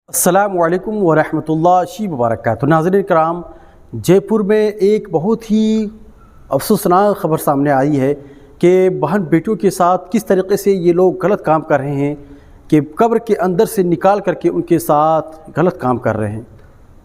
अस्सलामुअलैकुम वरहमतुल्लाहि वबरकातुहू। नाज़रीन कराम, जयपुर में एक बहुत ही अफसोसनाक ख़बर सामने आई है कि बहन बेटियों के साथ किस तरीके से ये लोग गलत काम कर रहे हैं कि कब्र के अंदर से निकाल करके उनके साथ गलत काम कर रहे हैं।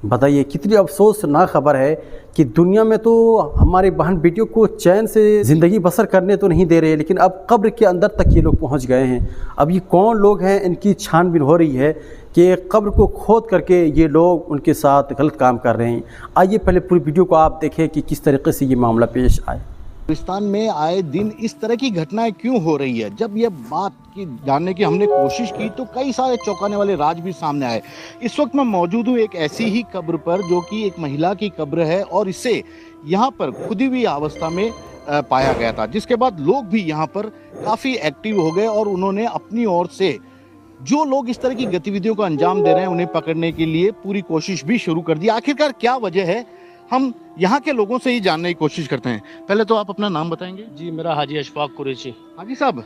बताइए कितनी अफसोसनाक ख़बर है कि दुनिया में तो हमारे बहन बेटियों को चैन से ज़िंदगी बसर करने तो नहीं दे रहे, लेकिन अब कब्र के अंदर तक ये लोग पहुंच गए हैं। अब ये कौन लोग हैं, इनकी छानबीन हो रही है कि कब्र को खोद करके ये लोग उनके साथ गलत काम कर रहे हैं। आइए पहले पूरी वीडियो को आप देखें कि किस तरीके से ये मामला पेश आए। पाकिस्तान में आए दिन इस तरह की घटनाएं क्यों हो रही है? जब ये बात की जानने की हमने कोशिश की तो कई सारे चौंकाने वाले राज भी सामने आए। इस वक्त मैं मौजूद हूँ एक ऐसी ही कब्र पर जो कि एक महिला की कब्र है और इसे यहाँ पर खुदी हुई अवस्था में पाया गया था, जिसके बाद लोग भी यहाँ पर काफ़ी एक्टिव हो गए और उन्होंने अपनी ओर से जो लोग इस तरह की गतिविधियों को अंजाम दे रहे हैं उन्हें पकड़ने के लिए पूरी कोशिश भी शुरू कर दी। आखिरकार क्या वजह है, हम यहाँ के लोगों से ही जानने की कोशिश करते हैं। पहले तो आप अपना नाम बताएंगे? जी, मेरा हाजी अशफाक कुरैशी। हाजी साहब,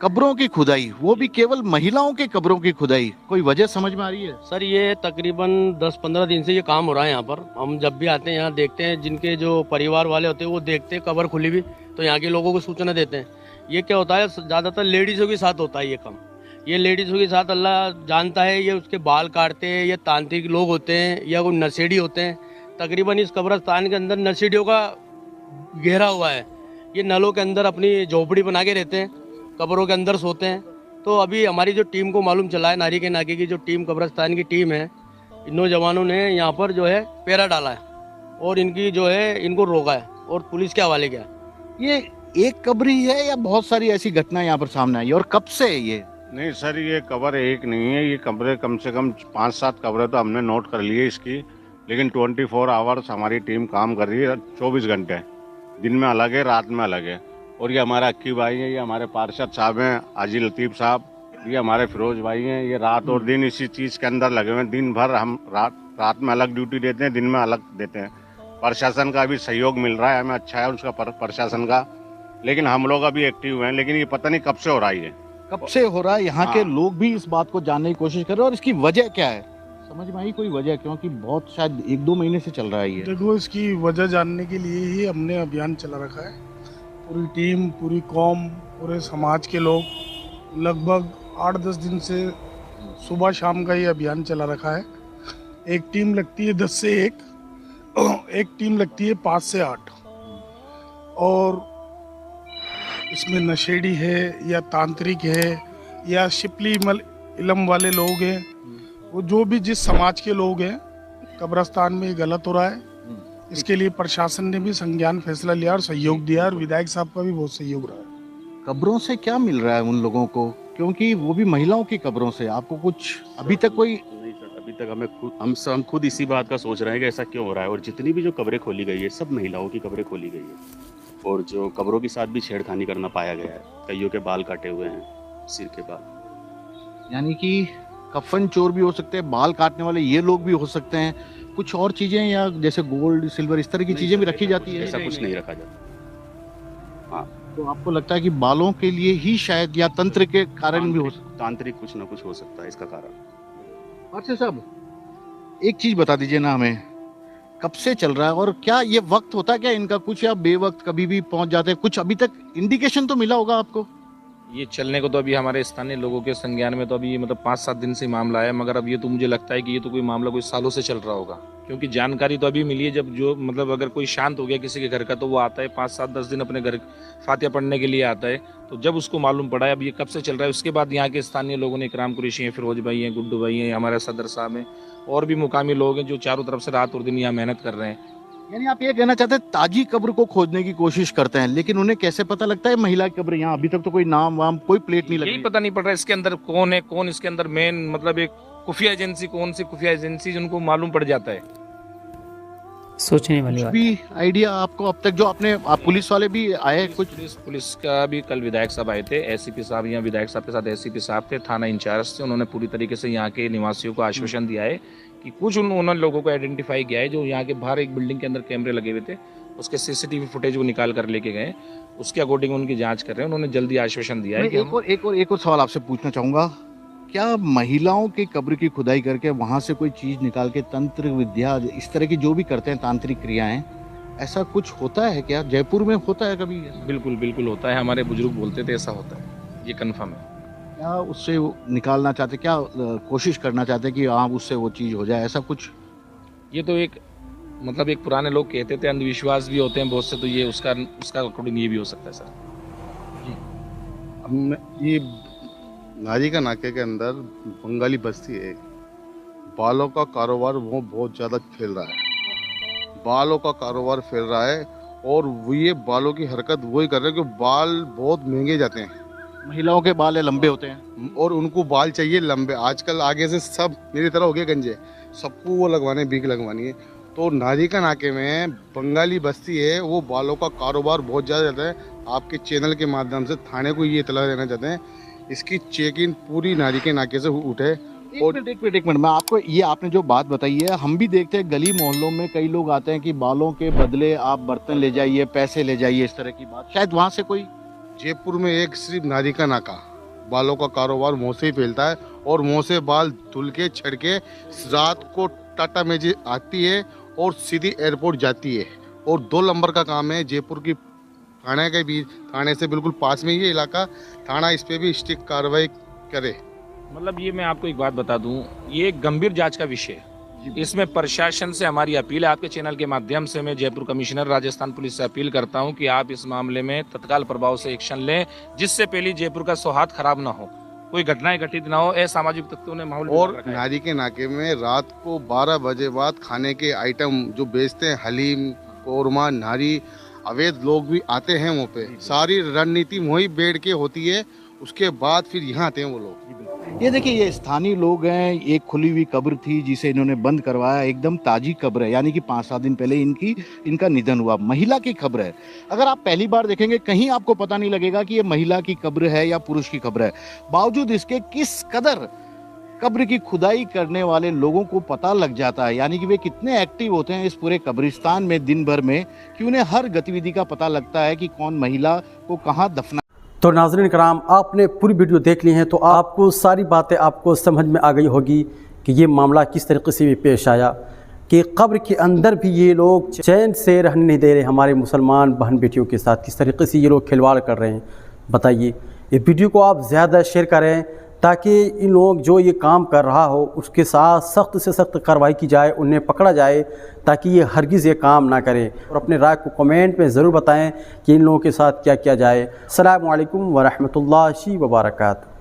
कब्रों की खुदाई, वो भी केवल महिलाओं के कब्रों की खुदाई, कोई वजह समझ में आ रही है? सर, ये तकरीबन 10-15 दिन से ये काम हो रहा है यहाँ पर। हम जब भी आते हैं यहाँ देखते हैं, जिनके जो परिवार वाले होते हैं वो देखते हैं कब्र खुली हुई तो यहाँ के लोगों को सूचना देते हैं। ये क्या होता है, ज़्यादातर लेडीज़ों के साथ होता है ये काम। ये लेडीज़ों के साथ अल्लाह जानता है, ये उसके बाल काटते हैं, ये तांत्रिक लोग होते हैं या कोई नशेड़ी होते हैं। तकरीबन इस कब्रस्तान के अंदर नशेड़ियों का घेरा हुआ है। ये नलों के अंदर अपनी झोपड़ी बना के रहते हैं, कब्रों के अंदर सोते हैं। तो अभी हमारी जो टीम को मालूम चला है, नारी के नाके की जो टीम, कब्रस्तान की टीम है, इन नौजवानों ने यहाँ पर जो है पेरा डाला है और इनकी जो है इनको रोका है और पुलिस के हवाले किया। ये एक कब्र ही है या बहुत सारी ऐसी घटनाएं यहाँ पर सामने आई है और कब से है ये? नहीं सर, ये कब्र एक नहीं है, ये कब्रें कम से कम 5-7 कब्रें तो हमने नोट कर ली है इसकी। लेकिन 24 आवर्स हमारी टीम काम कर रही है, 24 घंटे, दिन में अलग है, रात में अलग है। और ये हमारे अक्की भाई हैं, ये हमारे पार्षद साहब हैं, हाजी लतीफ़ साहब, ये हमारे फिरोज भाई हैं। ये रात और दिन इसी चीज़ के अंदर लगे हुए हैं। दिन भर हम रात में अलग ड्यूटी देते हैं, दिन में अलग देते हैं। प्रशासन का भी सहयोग मिल रहा है हमें, अच्छा है उसका प्रशासन का। लेकिन हम लोग अभी एक्टिव हैं, लेकिन ये पता नहीं कब से हो रहा है। ये कब से हो रहा है? यहाँ के लोग भी इस बात को जानने की कोशिश कर रहे हैं और इसकी वजह क्या है समझ में आई कोई वजह? क्योंकि बहुत शायद 1-2 महीने से चल रहा है ये। देखो, इसकी वजह जानने के लिए ही हमने अभियान चला रखा है। पूरी टीम, पूरी कौम, पूरे समाज के लोग लगभग 8-10 दिन से सुबह शाम का ये अभियान चला रखा है। एक टीम लगती है 10 से 1, एक टीम लगती है 5 से 8। और इसमें नशेड़ी है या तांत्रिक है या शिपली इलम वाले लोग हैं, वो जो भी जिस समाज के लोग हैं, कब्रस्तान में गलत हो रहा है। इसके लिए प्रशासन ने भी संज्ञान फैसला लिया और सहयोग दिया और विधायक साहब का भी बहुत सहयोग रहा है। कब्रों से क्या मिल रहा है उन लोगों को, क्योंकि वो भी महिलाओं की कब्रों से? आपको कुछ अभी तक कोई? नहीं सर, अभी तक हम खुद इसी बात का सोच रहे हैं कि ऐसा क्यों हो रहा है। और जितनी भी जो कब्रें खोली गई है, सब महिलाओं की कब्रें खोली गई है। और जो कब्रों के साथ भी छेड़खानी करना पाया गया है। कईयों के बाल काटे हुए हैं, सिर के बाल। यानी कि कफन चोर भी हो सकते हैं, बाल काटने वाले ये लोग भी हो सकते हैं। कुछ और चीजें या जैसे गोल्ड, सिल्वर, इस तरह की चीजें भी रखी जाती है? ऐसा कुछ नहीं रखा जाता। हाँ, तो आपको लगता है कि बालों के लिए ही शायद या तंत्र के कारण भी हो सकता? तांत्रिक कुछ ना कुछ हो सकता है इसका कारण। अच्छा साहब, एक चीज बता दीजिए ना हमें, कब से चल रहा है और क्या ये वक्त होता है क्या इनका कुछ, या बेवक्त कभी भी पहुंच जाते हैं? कुछ अभी तक इंडिकेशन तो मिला होगा आपको? ये चलने को तो अभी हमारे स्थानीय लोगों के संज्ञान में तो अभी मतलब 5-7 दिन से मामला है, मगर अब ये तो मुझे लगता है कि ये तो कोई मामला कोई सालों से चल रहा होगा। क्योंकि जानकारी तो अभी मिली है, जब जो मतलब अगर कोई शांत हो गया किसी के घर का तो वो आता है 5-7-10 दिन अपने घर फातिहा पढ़ने के लिए आता है। तो जब उसको मालूम पड़ा है अब ये कब से चल रहा है, उसके बाद यहाँ के स्थानीय लोगों ने, इकराम कुरैशी हैं, फिरोज भाई हैं, गुड्डू भाई हैं, हमारे सदर साहब हैं और भी मुकामी लोग हैं जो चारों तरफ से रात और दिन यहाँ मेहनत कर रहे हैं। यानी आप ये कहना चाहते हैं ताजी कब्र को खोजने की कोशिश करते हैं, लेकिन उन्हें कैसे पता लगता है महिला की कब्र? यहाँ अभी तक तो कोई नाम वाम, कोई प्लेट नहीं लगी। यही पता नहीं पड़ रहा है इसके अंदर कौन है, कौन इसके अंदर मेन मतलब एक खुफिया एजेंसी, कौन सी खुफिया एजेंसी जिनको मालूम पड़ जाता है। सोचने वाली बात। भी आइडिया आपको अब तक जो आपने, आप पुलिस वाले भी आए कुछ? पुलिस का भी कल विधायक साहब आए थे, एसपी साहब, यहाँ विधायक साहब के साथ एसपी साहब थे, थाना इंचार्ज थे। उन्होंने पूरी तरीके से यहाँ के निवासियों को आश्वासन दिया है कि कुछ उन्होंने लोगों को आइडेंटिफाई किया है जो यहाँ के बाहर एक बिल्डिंग के अंदर कैमरे लगे हुए थे, उसके सीसीटीवी फुटेज वो निकाल कर लेके गए, उसके अकॉर्डिंग उनकी जांच कर रहे हैं। उन्होंने जल्दी आश्वासन दिया है कि एक और सवाल आपसे पूछना चाहूंगा, क्या महिलाओं के कब्र की खुदाई करके वहाँ से कोई चीज़ निकाल के तंत्र विद्या इस तरह की जो भी करते हैं तांत्रिक क्रियाएं, ऐसा कुछ होता है क्या? जयपुर में होता है कभी ऐसा? बिल्कुल बिल्कुल होता है, हमारे बुजुर्ग बोलते थे ऐसा होता है, ये कन्फर्म है। क्या उससे वो निकालना चाहते, क्या कोशिश करना चाहते कि हाँ उससे वो चीज़ हो जाए, ऐसा कुछ? ये तो एक मतलब एक पुराने लोग कहते थे, अंधविश्वास भी होते हैं बहुत से, तो ये उसका उसका अकॉर्डिंग ये भी हो सकता है सर। ये नारी का नाके के अंदर बंगाली बस्ती है, बालों का कारोबार वो बहुत ज़्यादा फैल रहा है, बालों का कारोबार फैल रहा है और वो ये बालों की हरकत वही कर रहे हैं कि बाल बहुत महंगे जाते हैं। महिलाओं के बाल लंबे होते हैं और उनको बाल चाहिए लंबे, आजकल आगे से सब मेरी तरह हो गए गंजे, सबको वो लगवाने बीक लगवानी है। तो नारी का नाके में बंगाली बस्ती है, वो बालों का कारोबार बहुत ज़्यादा जाता है। आपके चैनल के माध्यम से थाने को ये इतला देना चाहते हैं, इसकी चेक इन पूरी नारी के नाके से उठे। और एक मिनट मैं आपको, ये आपने जो बात बताई है, हम भी देखते हैं गली मोहल्लों में कई लोग आते हैं कि बालों के बदले आप बर्तन ले जाइए, पैसे ले जाइए, इस तरह की बात। शायद वहाँ से कोई जयपुर में एक सिर्फ नारी का नाका, बालों का कारोबार मुँह से ही फैलता है और मुँह से बाल धुल के छड़ के रात को टाटा मैजिक आती है और सीधी एयरपोर्ट जाती है। और 2 नंबर का काम है जयपुर की थाने के भी, थाने से बिल्कुल पास में ये इलाका, थाना इस पे भी स्ट्रिक्ट कार्रवाई करे। मतलब ये मैं आपको एक बात बता दूं, ये एक गंभीर जांच का विषय है। इसमें प्रशासन से हमारी अपील है, आपके चैनल के माध्यम से मैं जयपुर कमिश्नर राजस्थान पुलिस से अपील करता हूं कि आप इस मामले में तत्काल प्रभाव से एक्शन लें, जिससे पहले जयपुर का सौहार्द खराब ना हो, कोई घटनाएं घटित ना हो, असामाजिक तत्वों ने माहौल और बिगाड़ रखा है। नारी के नाके में रात को 12 बजे बाद खाने के आइटम जो बेचते हैं, हलीम, कोरमा, नारी, अवैध लोग भी आते हैं वहाँ पे। सारी रणनीति वही बैठ के होती है, उसके बाद फिर यहाँ आते हैं वो लोग। ये देखिए, ये स्थानीय लोग हैं। एक खुली हुई कब्र थी जिसे इन्होंने बंद करवाया, एकदम ताजी कब्र है, यानी कि 5-7 दिन पहले इनका निधन हुआ। महिला की कब्र है। अगर आप पहली बार देखेंगे कहीं आपको पता नहीं लगेगा कि ये महिला की कब्र है या पुरुष की कब्र है। बावजूद इसके किस कदर कब्र की खुदाई करने वाले लोगों को पता लग जाता है, यानी कि वे कितने एक्टिव होते हैं इस पूरे कब्रिस्तान में दिन भर में, कि उन्हें हर गतिविधि का पता लगता है कि कौन महिला को कहाँ दफना। तो नाज़रीन कराम, आपने पूरी वीडियो देख ली है तो आपको सारी बातें आपको समझ में आ गई होगी कि ये मामला किस तरीके से भी पेश आया, कि कब्र के अंदर भी ये लोग चैन से रहने नहीं दे रहे हमारे मुसलमान बहन बेटियों के साथ। किस तरीके से ये लोग खिलवाड़ कर रहे हैं बताइए। ये वीडियो को आप ज़्यादा शेयर करें ताकि इन लोग जो ये काम कर रहा हो उसके साथ सख्त से सख्त कार्रवाई की जाए, उन्हें पकड़ा जाए, ताकि ये हरगिज़ ये काम ना करें। और अपने राय को कमेंट में ज़रूर बताएं कि इन लोगों के साथ क्या किया जाए। अस्सलामु अलैकुम व रहमतुल्लाहि व बरकातहू।